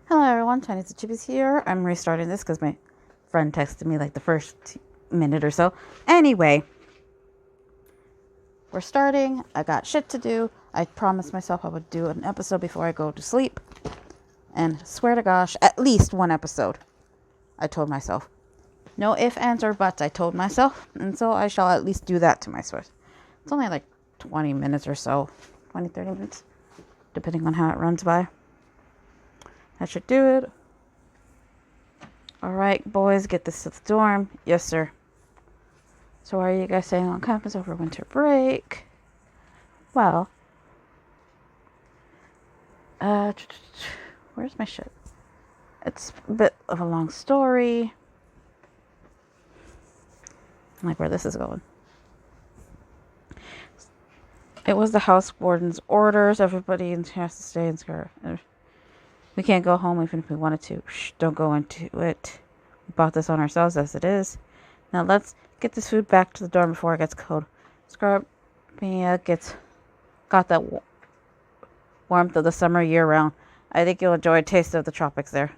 Hello everyone, Tiniestofchibis here. I'm restarting this because my friend texted me like the first minute or so. Anyway, we're starting. I got shit to do. I promised myself I would do an episode before I go to sleep. And swear to gosh, at least one episode. I told myself. No ifs, ands, or buts, I told myself. And so I shall at least do that to myself. It's only like 20 minutes or so. 20, 30 minutes. Depending on how it runs by. That should do it. Alright, boys, get this to the dorm. Yes, sir. So why are you guys staying on campus over winter break? Well, where's my shit? It's a bit of a long story. I like where this is going. It was the house warden's orders. Everybody has to stay in school. We can't go home even if we wanted to. Shh, don't go into it. We bought this on ourselves as it is. Now let's get this food back to the dorm before it gets cold. Scarpia got that warmth of the summer year round. I think you'll enjoy a taste of the tropics there.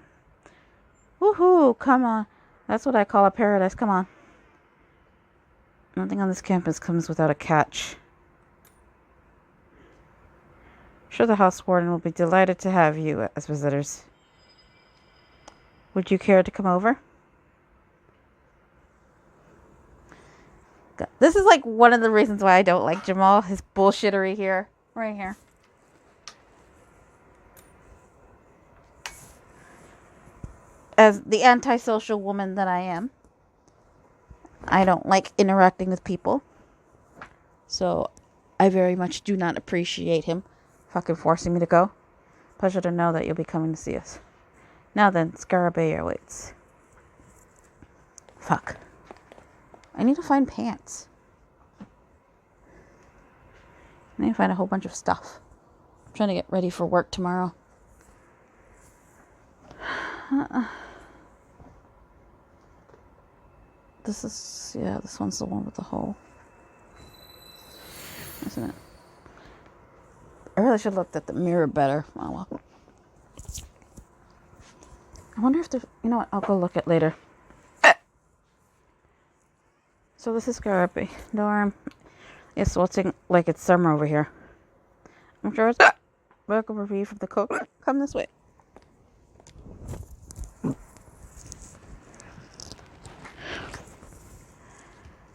Woohoo! Come on. That's what I call a paradise. Come on. Nothing on this campus comes without a catch. Sure, the house warden will be delighted to have you as visitors. Would you care to come over? This is like one of the reasons why I don't like Jamal. His bullshittery here. Right here. As the antisocial woman that I am, I don't like interacting with people. So I very much do not appreciate him fucking forcing me to go. Pleasure to know that you'll be coming to see us. Now then, Scarabea waits. Fuck. I need to find pants. I need to find a whole bunch of stuff. I'm trying to get ready for work tomorrow. This one's the one with the hole. Isn't it? I really should have looked at the mirror better. Oh well. I wonder if you know what, I'll go look at later. So this is Scarabea dorm. It's looking like it's summer over here. I'm sure it's welcome review from the coat. Come this way.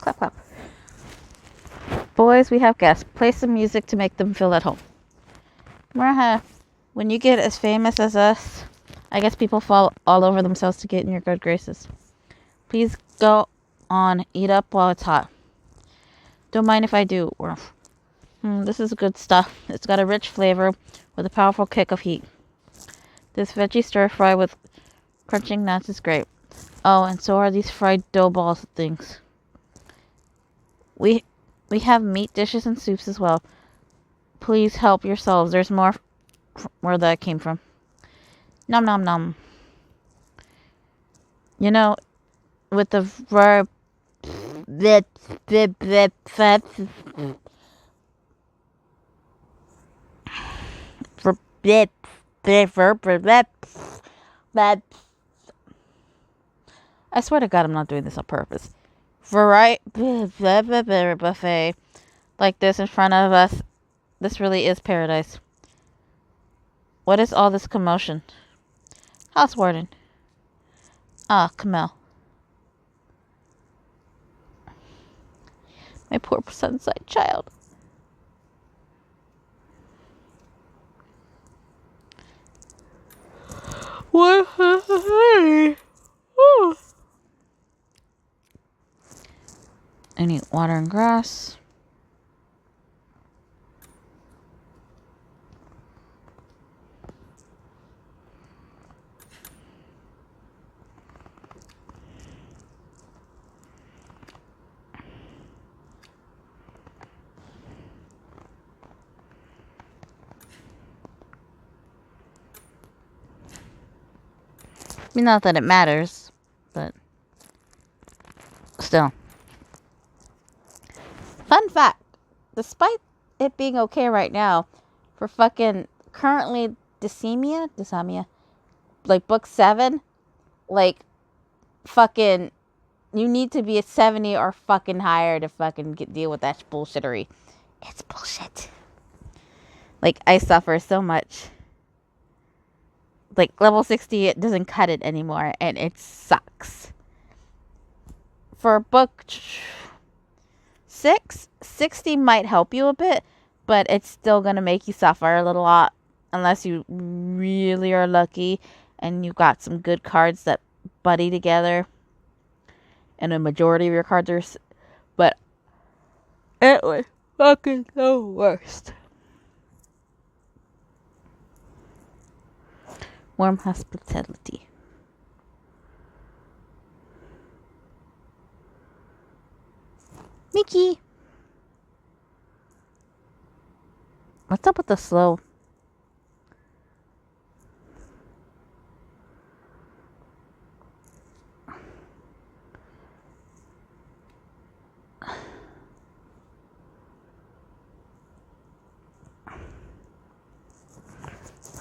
Clap, clap. Boys, we have guests. Play some music to make them feel at home. Marha, when you get as famous as us, I guess people fall all over themselves to get in your good graces. Please go on, eat up while it's hot. Don't mind if I do. This is good stuff. It's got a rich flavor with a powerful kick of heat. This veggie stir fry with crunching nuts is great. Oh, and so are these fried dough ball things. We have meat dishes and soups as well. Please help yourselves. There's more where that came from. Nom nom nom. You know, with the verb I swear to God, I'm not doing this on purpose. Variety buffet like this in front of us. This really is paradise. What is all this commotion? House warden. Ah, Kamel. My poor sun-side child. What? I need water and grass. I mean, not that it matters, but still. Fun fact, despite it being okay right now, for fucking currently dysamia, like book 7, like fucking, you need to be a 70 or fucking higher to fucking deal with that bullshittery. It's bullshit. Like, I suffer so much. Like, level 60, it doesn't cut it anymore, and it sucks. For book 6, 60 might help you a bit, but it's still going to make you suffer a little lot, unless you really are lucky and you got some good cards that buddy together, and a majority of your cards are... But it was fucking the worst. Warm hospitality. Mickey! What's up with the slow?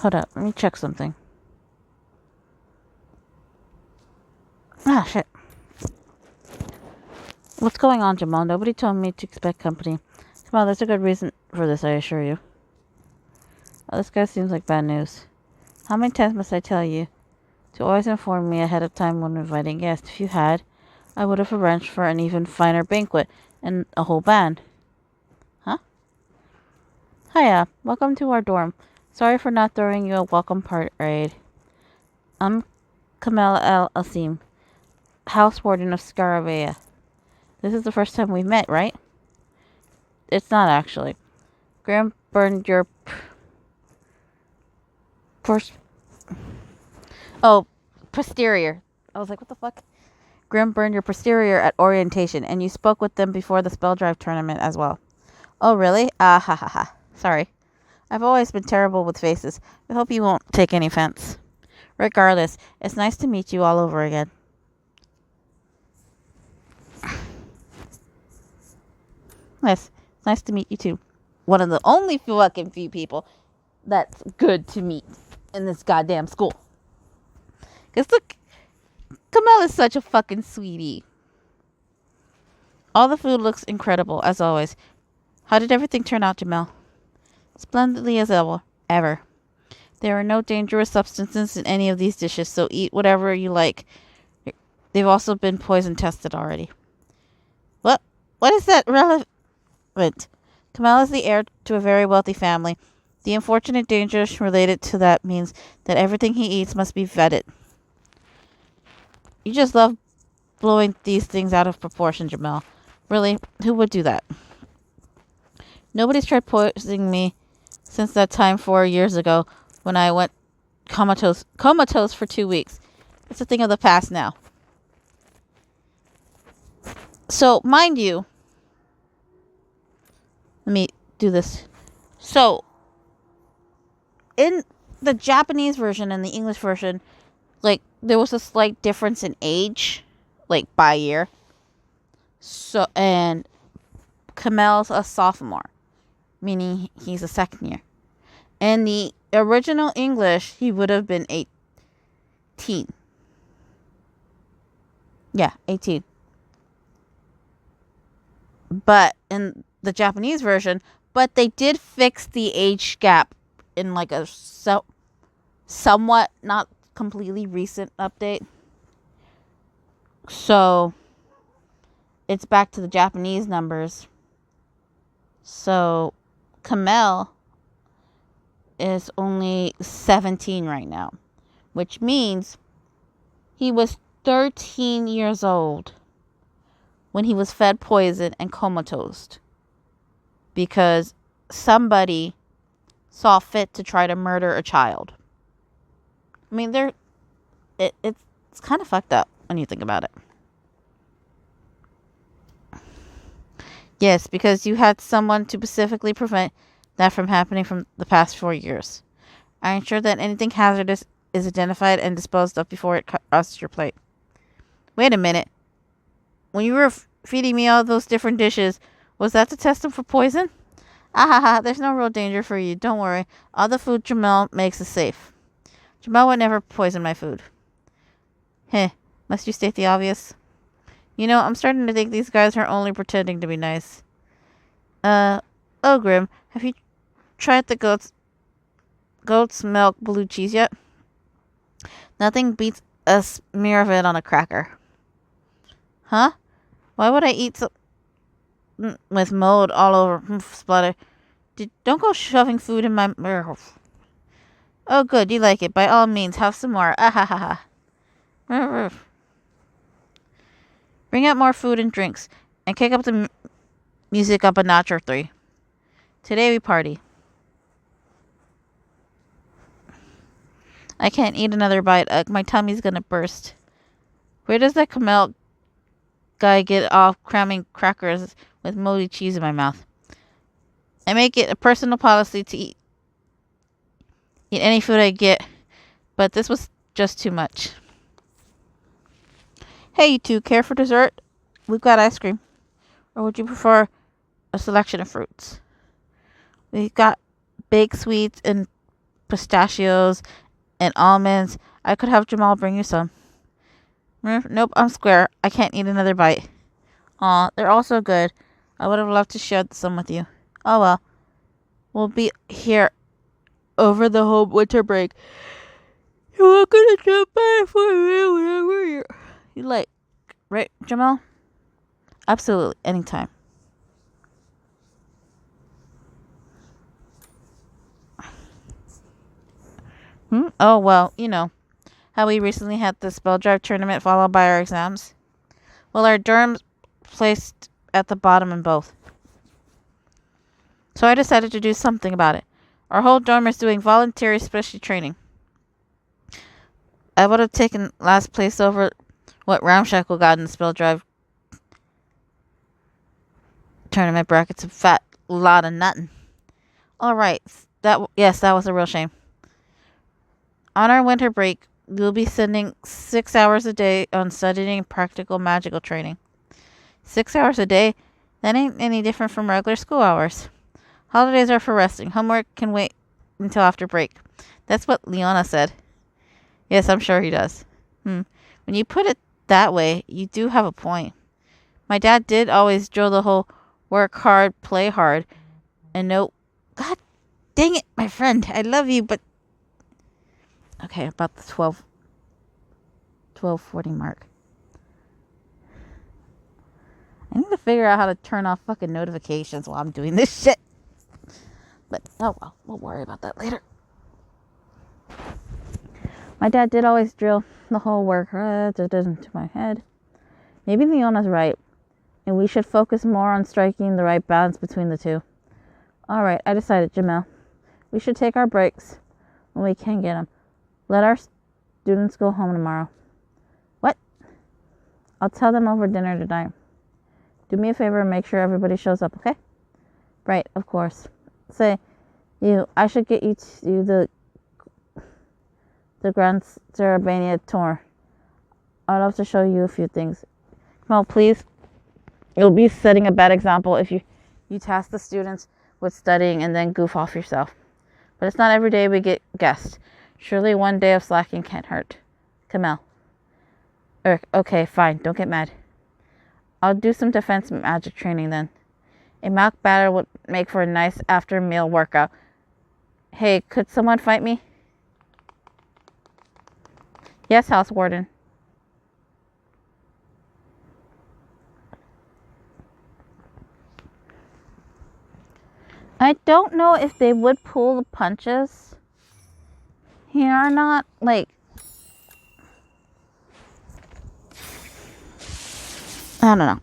Hold up, let me check something. Ah, shit. What's going on, Jamal? Nobody told me to expect company. Come on, there's a good reason for this, I assure you. Oh, this guy seems like bad news. How many times must I tell you to always inform me ahead of time when inviting guests? If you had, I would have arranged for an even finer banquet and a whole band. Huh? Hiya, welcome to our dorm. Sorry for not throwing you a welcome parade. I'm Kamel El-Asim, house warden of Scarabea. This is the first time we've met, right? It's not, actually. Graham burned your... posterior. I was like, what the fuck? Grim burned your posterior at orientation, and you spoke with them before the spell drive tournament as well. Oh, really? Ah, ha, ha, ha. Sorry. I've always been terrible with faces. I hope you won't take any offense. Regardless, it's nice to meet you all over again. Yes, it's nice to meet you too. One of the only fucking few people that's good to meet in this goddamn school. Because look, Kamel is such a fucking sweetie. All the food looks incredible, as always. How did everything turn out, Jamel? Splendidly as ever. There are no dangerous substances in any of these dishes, so eat whatever you like. They've also been poison tested already. What is that relevant? Kamel is the heir to a very wealthy family. The unfortunate dangers related to that means that everything he eats must be vetted. You just love blowing these things out of proportion, Jamel. Really, who would do that? Nobody's tried poisoning me since that time 4 years ago when I went comatose for 2 weeks. It's a thing of the past now. So, mind you, let me do this. So, in the Japanese version and the English version, like, there was a slight difference in age, like, by year. So, and Kamel's a sophomore, meaning he's a second year. In the original English, he would have been 18. Yeah, 18. But in the Japanese version, but they did fix the age gap in like a somewhat not completely recent update. So it's back to the Japanese numbers. So Kamel is only 17 right now, which means he was 13 years old when he was fed poison and comatose because somebody saw fit to try to murder a child. I mean, it's kind of fucked up when you think about it. Yes, because you had someone to specifically prevent that from happening from the past 4 years. I ensure that anything hazardous is identified and disposed of before it crosses your plate. Wait a minute. When you were feeding me all those different dishes, was that to test them for poison? Ah ha ha, there's no real danger for you. Don't worry. All the food Jamel makes is safe. Jamal would never poison my food. Heh, must you state the obvious? You know, I'm starting to think these guys are only pretending to be nice. Grim, have you tried the goat's milk blue cheese yet? Nothing beats a smear of it on a cracker. Huh? Why would I eat with mold all over splatter? Don't go shoving food in my mouth. Oh, good, you like it. By all means, have some more. Ah ha ha ha. Bring out more food and drinks, and kick up the music up a notch or three. Today we party. I can't eat another bite. My tummy's gonna burst. Where does that Kamel guy get off cramming crackers with moldy cheese in my mouth? I make it a personal policy to eat any food I get, but this was just too much. Hey, you two, care for dessert? We've got ice cream. Or would you prefer a selection of fruits? We've got baked sweets and pistachios and almonds. I could have Jamal bring you some. Nope, I'm square. I can't eat another bite. Aw, they're all so good. I would have loved to share some with you. Oh well. We'll be here over the whole winter break. You're welcome to jump by for whenever you like. Right, Jamal? Absolutely, anytime. Oh, well, you know how we recently had the spell drive tournament followed by our exams? Well, our dorms placed at the bottom in both. So I decided to do something about it. Our whole dorm is doing voluntary specialty training. I would have taken last place over what Ramshackle got in the spell drive tournament brackets. A fat lot of nothing. All right, that was a real shame. On our winter break, we'll be spending 6 hours a day on studying practical magical training. 6 hours a day? That ain't any different from regular school hours. Holidays are for resting. Homework can wait until after break. That's what Leona said. Yes, I'm sure he does. When you put it that way, you do have a point. My dad did always drill the whole work hard, play hard, and no... God dang it, my friend. I love you, but... Okay, about the 12:40 mark. I need to figure out how to turn off fucking notifications while I'm doing this shit. But, oh well, we'll worry about that later. My dad did always drill the whole work into my head. Maybe Leona's right, and we should focus more on striking the right balance between the two. Alright, I decided, Jamel. We should take our breaks when we can get them. Let our students go home tomorrow. What? I'll tell them over dinner tonight. Do me a favor and make sure everybody shows up, okay? Right, of course. Say, I should get you to the Grand Sarabania tour. I'd love to show you a few things. Come on, please. You'll be setting a bad example if you task the students with studying and then goof off yourself. But it's not every day we get guests. Surely one day of slacking can't hurt. Kamel. Okay, fine. Don't get mad. I'll do some defense magic training then. A mock battle would make for a nice after-meal workout. Hey, could someone fight me? Yes, House Warden. I don't know if they would pull the punches here or not. Like, I don't know.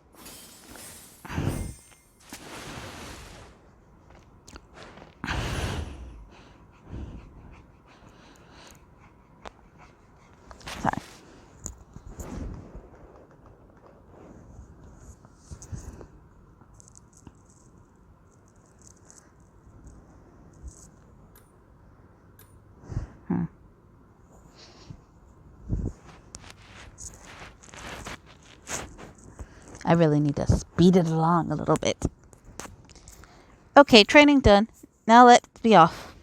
Sorry. I really need to speed it along a little bit. Okay, training done. Now let's be off.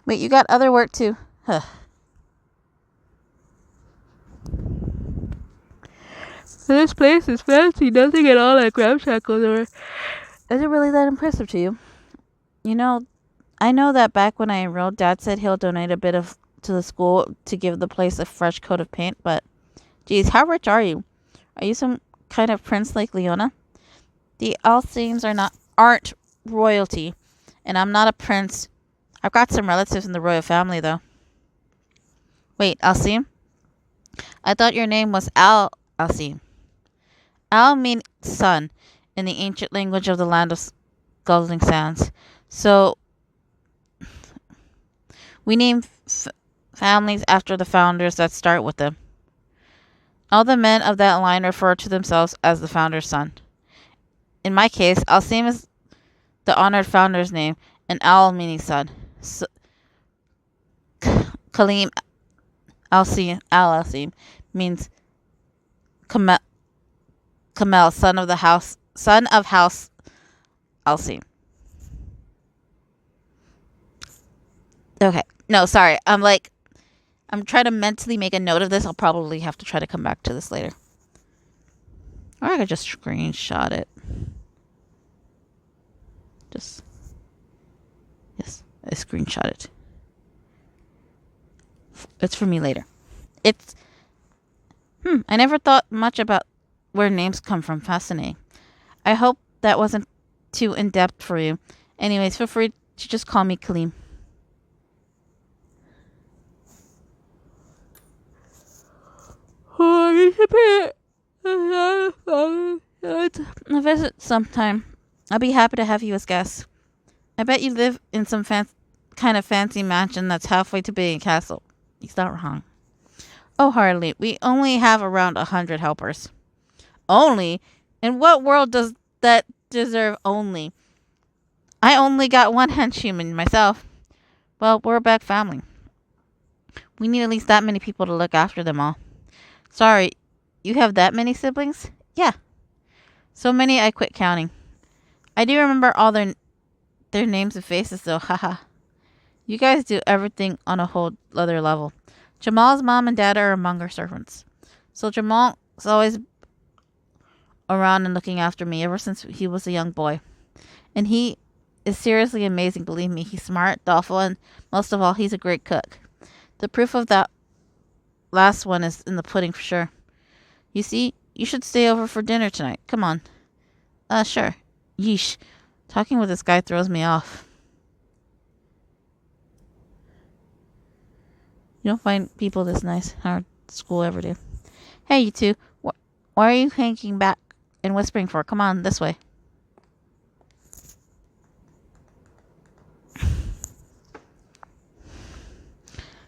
Wait, you got other work too. Huh. This place is fancy, nothing at all like ramshackle. Or is it really that impressive to you? You know, I know that back when I enrolled, Dad said he'll donate a bit of to the school to give the place a fresh coat of paint. But, geez, how rich are you? Are you some kind of prince like Leona? The Alcenes aren't royalty, and I'm not a prince. I've got some relatives in the royal family, though. Wait, Alcine? I thought your name was Alcine. Al means son in the ancient language of the land of Scalding Sands. So we name families after the founders that start with them. All the men of that line refer to themselves as the founder's son. In my case, Alcine is the honored founder's name, and Al meaning son. So, Khalim Al-Alcine means Kamel, son of House Alcine. Okay. No, sorry. I'm trying to mentally make a note of this. I'll probably have to try to come back to this later. Or I could just screenshot it. Yes, I screenshot it. It's for me later. I never thought much about where names come from. Fascinating. I hope that wasn't too in-depth for you. Anyways, feel free to just call me Kaleem. Oh, you should pay a visit sometime. I'll be happy to have you as guests. I bet you live in some kind of fancy mansion that's halfway to being a castle. He's not wrong. Oh, hardly. We only have around 100 helpers. Only? In what world does that deserve only? I only got one henchman myself. Well, we're a big family. We need at least that many people to look after them all. Sorry, you have that many siblings? Yeah. So many I quit counting. I do remember all their names and faces though, haha. You guys do everything on a whole other level. Jamal's mom and dad are among our servants. So Jamal's always around and looking after me ever since he was a young boy. And he is seriously amazing, believe me. He's smart, thoughtful, and most of all, he's a great cook. The proof of that last one is in the pudding for sure. You see, you should stay over for dinner tonight. Come on. Sure. Yeesh. Talking with this guy throws me off. You don't find people this nice at our school every day. Hey, you two. Why are you hanging back and whispering for? Come on, this way.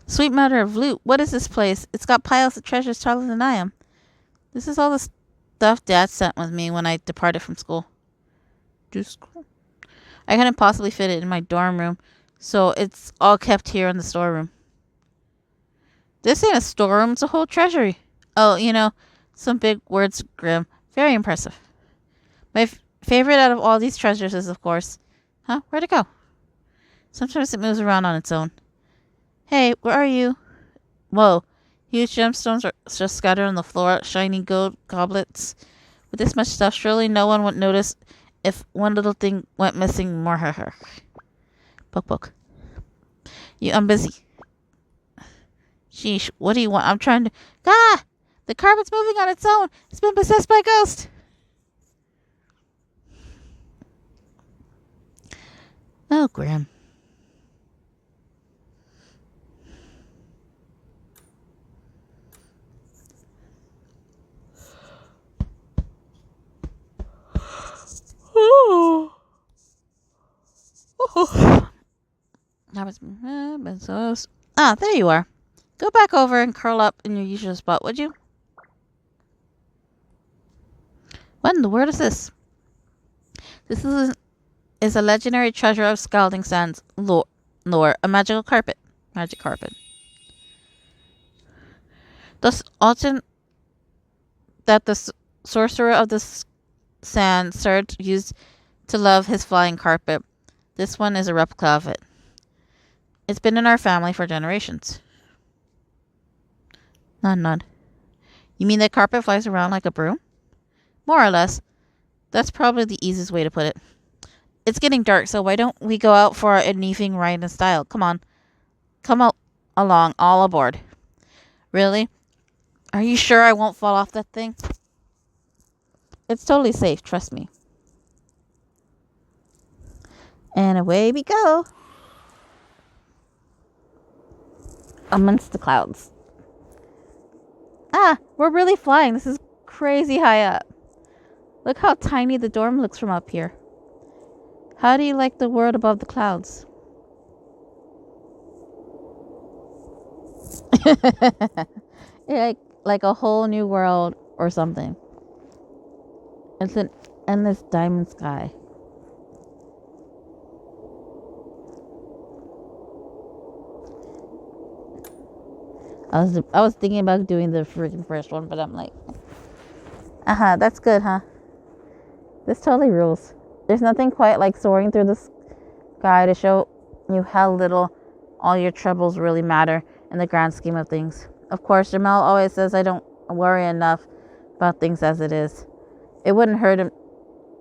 Sweet mother of loot, what is this place? It's got piles of treasures taller than I am. This is all the stuff Dad sent with me when I departed from school. I couldn't possibly fit it in my dorm room, so it's all kept here in the storeroom. This ain't a storeroom, it's a whole treasury. Oh, some big words, Grim. Very impressive. My favorite out of all these treasures is, of course... Huh? Where'd it go? Sometimes it moves around on its own. Hey, where are you? Whoa. Huge gemstones are just scattered on the floor, shiny gold goblets. With this much stuff, surely no one would notice if one little thing went missing. More her. Poke. I'm busy. Sheesh, what do you want? I'm trying to... Ah! The carpet's moving on its own. It's been possessed by a ghost. Oh, Grim. There you are. Go back over and curl up in your usual spot, would you? What in the world is this? This is a legendary treasure of Scalding Sands lore, a magical carpet. Magic carpet. Thus often that the sorcerer of the sand Serge used to love his flying carpet. This one is a replica of it. It's been in our family for generations. Nod, nod. You mean the carpet flies around like a broom? More or less. That's probably the easiest way to put it. It's getting dark, so why don't we go out for an evening ride in style? Come on. Come along, all aboard. Really? Are you sure I won't fall off that thing? It's totally safe, trust me. And away we go. Amongst the clouds. Ah, we're really flying. This is crazy high up. Look how tiny the dorm looks from up here. How do you like the world above the clouds? like a whole new world or something. It's an endless diamond sky. I was thinking about doing the freaking first one, but I'm like, that's good, huh? This totally rules. There's nothing quite like soaring through the sky to show you how little all your troubles really matter in the grand scheme of things. Of course, Jamal always says I don't worry enough about things as it is. It wouldn't hurt him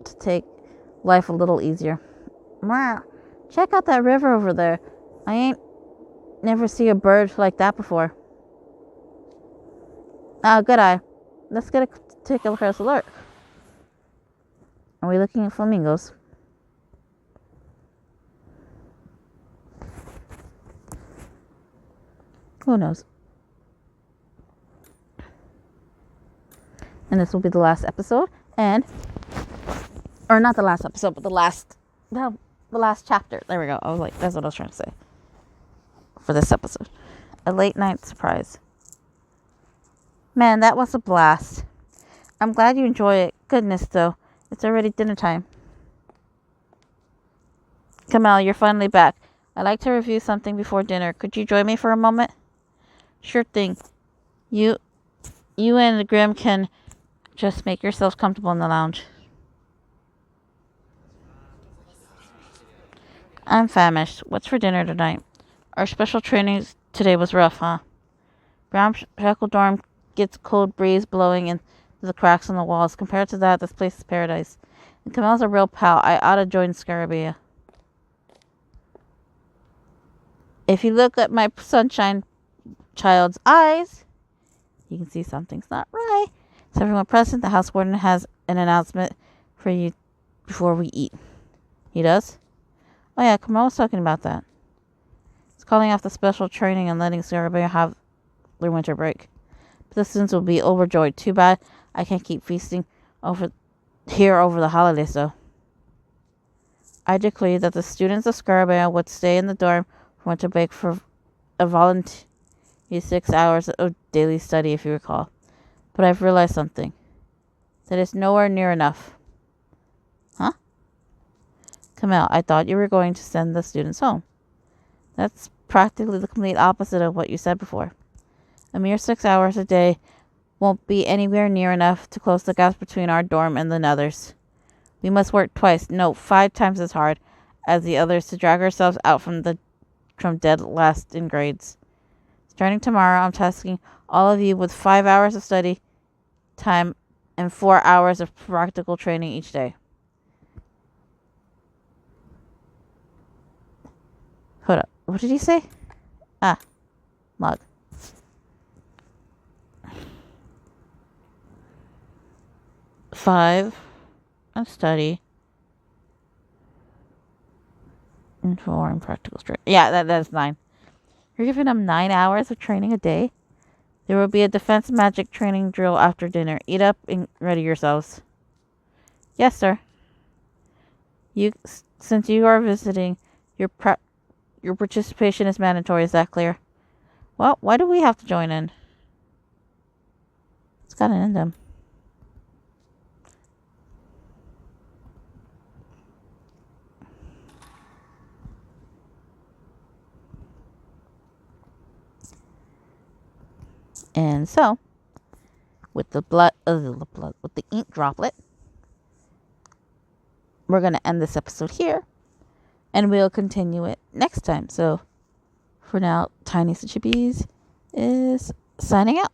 to take life a little easier. Wow, check out that river over there. I ain't never see a bird like that before. Good eye. Let's take a closer look. Are we looking at flamingos? Who knows? And this will be the last episode, or not the last episode, but the last chapter. There we go. I was like, that's what I was trying to say for this episode. A late night surprise. Man, that was a blast. I'm glad you enjoy it. Goodness, though. It's already dinner time. Kamal, you're finally back. I'd like to review something before dinner. Could you join me for a moment? Sure thing. You and the Grim can just make yourselves comfortable in the lounge. I'm famished. What's for dinner tonight? Our special training today was rough, huh? Brown Shackle Dorm gets a cold breeze blowing into the cracks in the walls. Compared to that, this place is paradise. And Kamal's a real pal. I ought to join Scarabia. If you look at my sunshine child's eyes, you can see something's not right. So everyone present, the house warden has an announcement for you before we eat. He does? Oh yeah, Kamal was talking about that. He's calling off the special training and letting Scarabia have their winter break. But the students will be overjoyed. Too bad I can't keep feasting over the holidays, though. I decree that the students of Scarabia would stay in the dorm for winter break for a voluntary 6 hours of daily study, if you recall. But I've realized something. That is nowhere near enough. Huh? Kamal, I thought you were going to send the students home. That's practically the complete opposite of what you said before. A mere 6 hours a day won't be anywhere near enough to close the gaps between our dorm and the others. We must work twice, no, 5 times as hard as the others to drag ourselves out from dead last in grades. Starting tomorrow, I'm tasking all of you with 5 hours of study time and 4 hours of practical training each day. Hold up. What did he say? Log. Five and study and 4 in practical training. Yeah, that's 9. You're giving them 9 hours of training a day? There will be a defense magic training drill after dinner. Eat up and ready yourselves. Yes, sir. Since you are visiting, your participation is mandatory. Is that clear? Well, why do we have to join in? It's got an end them. And so, with the ink droplet, we're going to end this episode here, and we'll continue it next time. So, for now, Tiniestofchibis is signing out.